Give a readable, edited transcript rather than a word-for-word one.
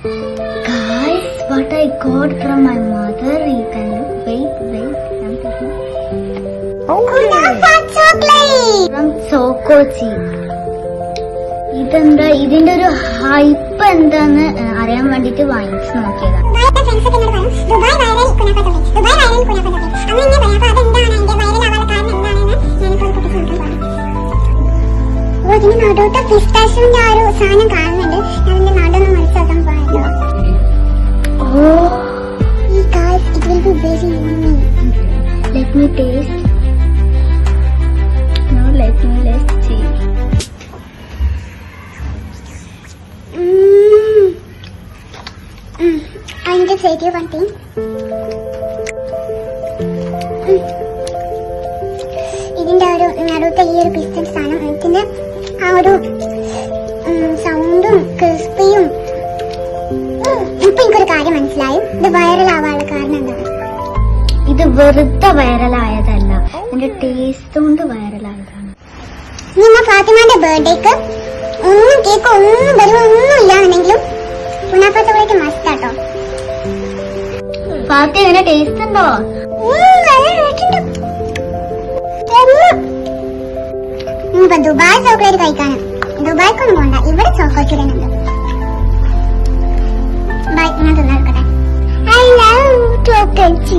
Guys, what I got from my mother, you can look. Wait. Kunafa chocolate From Chocochi. ഇതിന്റെ ഒരു hype എന്താന്ന് അറിയാൻ വേണ്ടിട്ട് വാങ്ങിച്ചു നോക്കിയതാ. ഇതിന് നടുവത്തെ പിസ്താഷ്യോന്റെ ആ ഒരു സാധനം കാണുന്നുണ്ട്. അതിന്റെ നടുന്ന് മനസ്സിലാക്കാൻ പാടില്ല. It will be very yummy. Let me taste. Now let's see. I need to say to you one thing. ഇതിന്റെ ഒരു നടുവത്തെ ഈ ഒരു പിസ്റ്റൻ സാധനം ഇതിന്റെ ആ ഒരു സൗണ്ടും ക്രിസ്പിയും. ഇപ്പൊ എനിക്കൊരു കാര്യം മനസ്സിലായി, ഇത് വൈറലാവാനുള്ള കാരണം എന്താണ്? ഇത് വെറുതെ വൈറലായതല്ല, ഇതിന്റെ ടേസ്റ്റ് കൊണ്ട് വൈറലായതാണ്. നിമ്മ ഫാത്തിമാന്റെ ബർത്ത്ഡേക്ക് ഒന്നും കേക്ക് ഒന്നും ബലൂൺ ഒന്നും ഇല്ലാന്നുണ്ടെങ്കിലും കുനാഫ ചോക്ലേറ്റ് മസ്റ്റ് ആട്ടോ. ഫാത്തി എങ്ങനെ ടേസ്റ്റ് ഉണ്ടോ? ഇനിയിപ്പോ ദുബായ് ചോക്ലേറ്റ് കഴിക്കാനും ദുബായ്ക്കൊന്നും പോണ്ട, ഇവിടെ ചോക്കോച്ചുടൻ ഉണ്ട്. ബൈ, ഞാൻ തിന്നെടുക്കട്ടെ. I love chocolate.